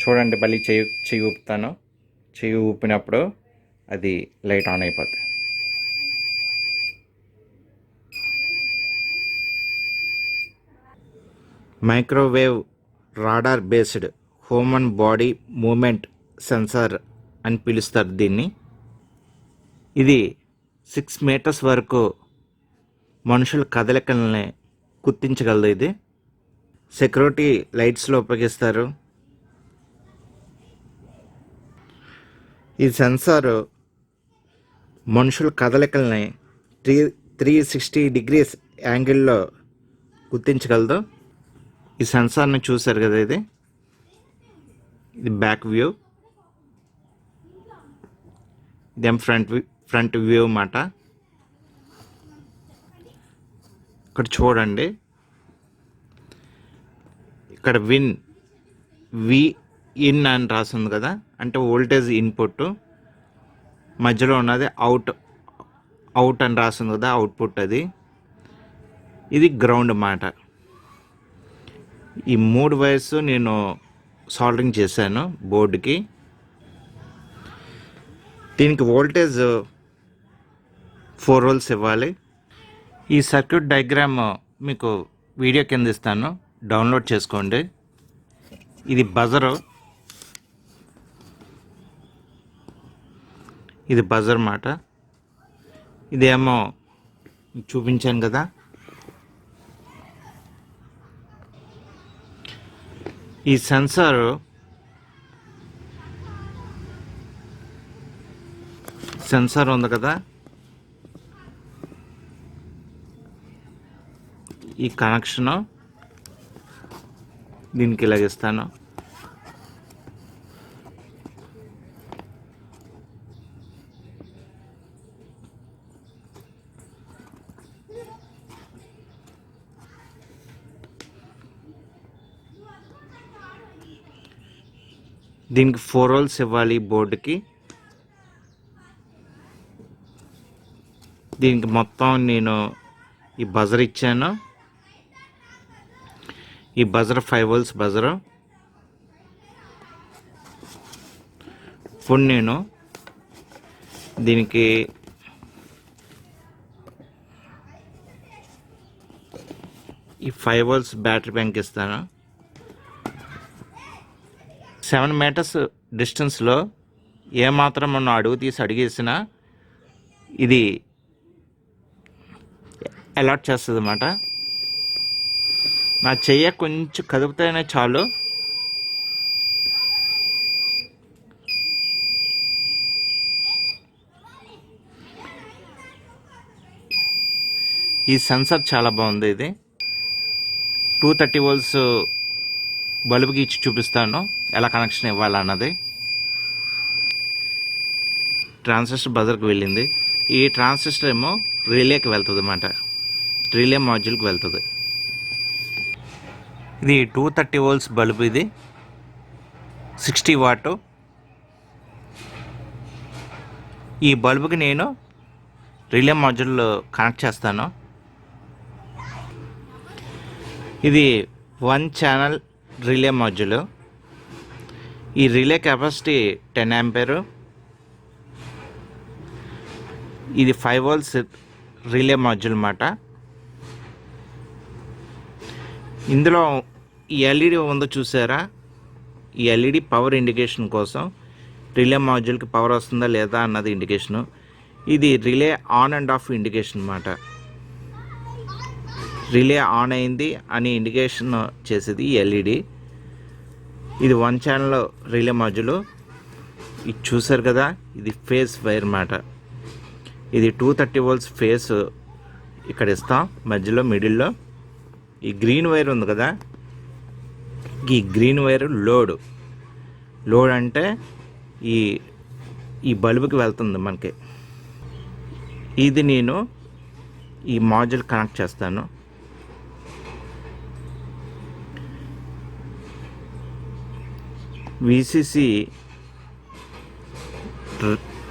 చూడండి, మళ్ళీ చెయ్యి ఊపుతాను. చెయ్యి ఊపినప్పుడు అది లైట్ ఆన్ అయిపోతుంది. Microwave radar based human body moment sensor అని పిలుస్తారు దీన్ని. ఇది 6 మీటర్స్ వరకు మనుషుల కదలికల్ని గుర్తించగలదు. ఇది సెక్యూరిటీ లైట్స్లో ఉపయోగిస్తారు. ఈ సెన్సార్ మనుషుల కదలికల్ని 360 డిగ్రీస్ యాంగిల్లో గుర్తించగలదు. ఈ సెన్సార్ని చూశారు కదా, ఇది బ్యాక్ వ్యూ, ఇదేం ఫ్రంట్ వ్యూ అన్నమాట. ఇక్కడ చూడండి, ఇక్కడ వి ఇన్ అని రాసింది కదా, అంటే వోల్టేజ్ ఇన్పుట్. మధ్యలో ఉన్నది అవుట్ అని రాసింది కదా, అవుట్పుట్. ఇది గ్రౌండ్ అన్నమాట. ఈ 3 వైర్స్ నేను సాల్డరింగ్ చేశాను బోర్డుకి. దీనికి వోల్టేజ్ 4 వోల్ట్స్ ఇవ్వాలి. ఈ సర్క్యూట్ డయాగ్రామ్ మీకు వీడియో కింద ఇస్తాను, డౌన్లోడ్ చేసుకోండి. ఇది బజరు, ఇది బజర్ మాట. ఇదేమో చూపించాను కదా, ఈ సెన్సార్ ఉంది కదా, ఈ కనెక్షను దీనికి ఇలాగిస్తాను. దీనికి 4 వోల్ట్స్ ఇవ్వాలి బోర్డుకి. దీనికి మొత్తం నేను ఈ బజర్ ఇచ్చాను. ఈ బజర్ 5 వోల్ట్స్ బజరు. ఇప్పుడు నేను దీనికి ఈ 5 వోల్ట్స్ బ్యాటరీ బ్యాంక్ ఇస్తాను. 7 మీటర్స్ డిస్టెన్స్లో ఏమాత్రం మనం అడుగు తీసి అడిగేసినా ఇది అలాట్ చేస్తుంది అన్నమాట. నా చెయ్యి కొంచెం కదుపుతేనే చాలు, ఈ సెన్సార్ చాలా బాగుంది. ఇది 230 వోల్ట్స్ బల్బుకి ఇచ్చి చూపిస్తాను ఎలా కనెక్షన్ ఇవ్వాలన్నది. ట్రాన్సిస్టర్ బజర్కి వెళ్ళింది. ఈ ట్రాన్సిస్టర్ ఏమో రిలేకి వెళ్తుంది అన్నమాట, రిలే మాడ్యూల్కి వెళ్తుంది. ఇది 230 వోల్ట్స్ బల్బు, ఇది 60 వాట్. ఈ బల్బుకి నేను రిలే మాడ్యూల్ కనెక్ట్ చేస్తాను. ఇది 1 ఛానల్ రిలే మాడ్యూల్. ఈ రిలే కెపాసిటీ 10 ఆంపియర్. ఇది 5 వోల్ట్స్ రిలే మాడ్యూల్ అన్నమాట. ఇందులో ఈ ఎల్ఈడి ఉందో చూసారా, ఈ ఎల్ఈడి పవర్ ఇండికేషన్ కోసం, రిలే మాడ్యూల్కి పవర్ వస్తుందా లేదా అన్నది ఇండికేషను. ఇది relay on and of indication అన్నమాట. రిలే ఆన్ అయింది అని ఇండికేషన్ చేసేది ఈ ఎల్ఈడి. ఇది 1 ఛానల్ రిలే మాడ్యూల్. ఇది చూసారు కదా, ఇది ఫేస్ వైర్ అన్నమాట. ఇది 230 వోల్ట్స్ ఫేస్ ఇక్కడ ఇస్తాం, మధ్యలో మిడిల్లో. ఈ గ్రీన్ వైర్ ఉంది కదా, ఈ గ్రీన్ వైర్ లోడ్ అంటే ఈ బల్బుకి వెళ్తుంది మనకి. ఇది నేను ఈ మాడ్యూల్ కనెక్ట్ చేస్తాను.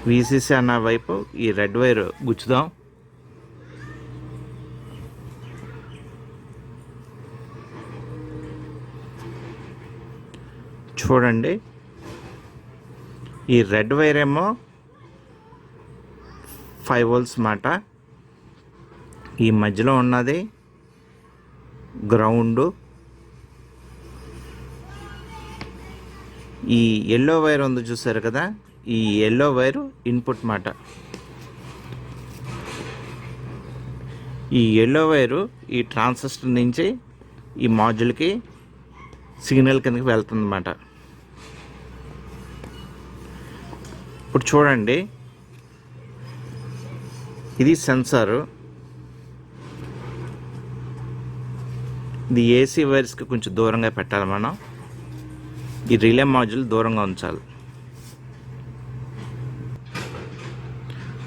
విసిసి అన్న వైపు ఈ రెడ్ వైర్ గుచ్చుదాం. చూడండి, ఈ రెడ్ వైర్ ఏమో 5 వోల్ట్స్ మాట, ఈ మధ్యలో ఉన్నది గ్రౌండు, ఈ ఎల్లో వైర్ ఉంది చూసారు కదా, ఈ ఎల్లో వైరు ఇన్పుట్ మాట. ఈ ఎల్లో వైరు ఈ ట్రాన్సిస్టర్ నుంచి ఈ మాడ్యూల్కి సిగ్నల్ కిందకి వెళ్తుందన్నమాట. ఇప్పుడు చూడండి, ఇది సెన్సారు, ఇది ఏసీ వైర్స్కి కొంచెం దూరంగా పెట్టాలి మనం. ఈ రిలే మాడ్యూల్ దూరంగా ఉంచాలి.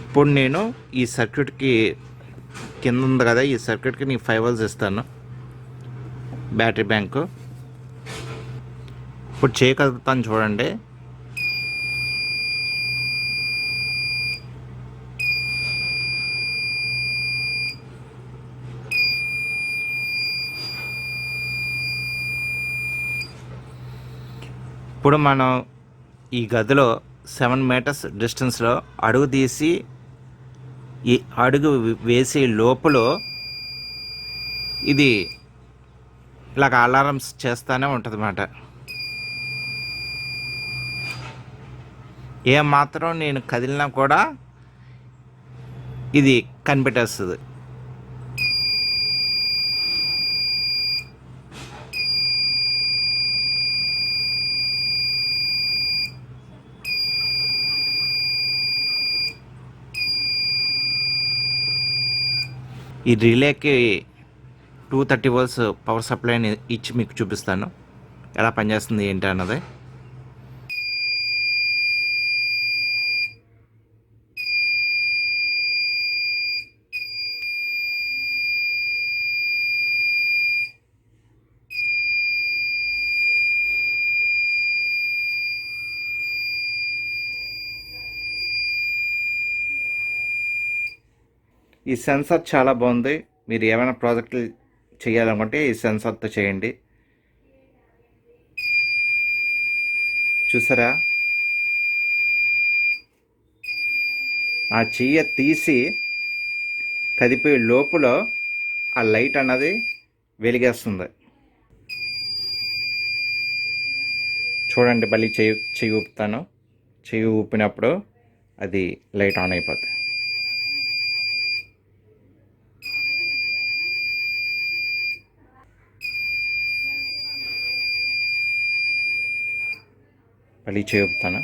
ఇప్పుడు నేను ఈ సర్క్యూట్కి కింద ఉంది కదా, ఈ సర్క్యూట్కి నేను 5 వోల్ట్స్ ఇస్తాను, బ్యాటరీ బ్యాంకు. ఇప్పుడు చేయగలుగుతాను చూడండి. ఇప్పుడు మనం ఈ గదిలో 7 మీటర్స్ డిస్టెన్స్లో అడుగు తీసి ఈ అడుగు వేసే లోపల ఇది ఇలాగ అలారమ్స్ చేస్తూనే ఉంటుంది అన్నమాట. ఏమాత్రం నేను కదిలినా కూడా ఇది కనిపెట్టేస్తుంది. ఈ రిలేకి 230 వోల్ట్స్ పవర్ సప్లైని ఇచ్చి మీకు చూపిస్తాను ఎలా పనిచేస్తుంది ఏంటి అన్నది. ఈ సెన్సార్ చాలా బాగుంది. మీరు ఏమైనా ప్రాజెక్టులు చేయాలనుకుంటే ఈ సెన్సార్తో చేయండి. చూసారా, ఆ చెయ్యి తీసి కదిపే లోపల ఆ లైట్ అన్నది వెలిగేస్తుంది. చూడండి, మళ్ళీ చెయ్యి ఊపుతాను. చెయ్యి ఊపినప్పుడు అది లైట్ ఆన్ అయిపోతుంది. మళ్ళీ చెప్తాను.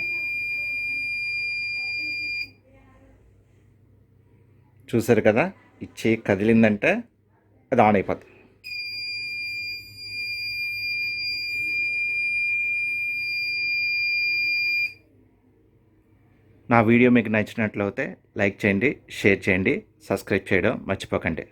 చూసారు కదా, ఈ చేయి కదిలిందంటే అది ఆన్ అయిపోతుంది. నా వీడియో మీకు నచ్చినట్లయితే లైక్ చేయండి, షేర్ చేయండి, సబ్స్క్రైబ్ చేయడం మర్చిపోకండి.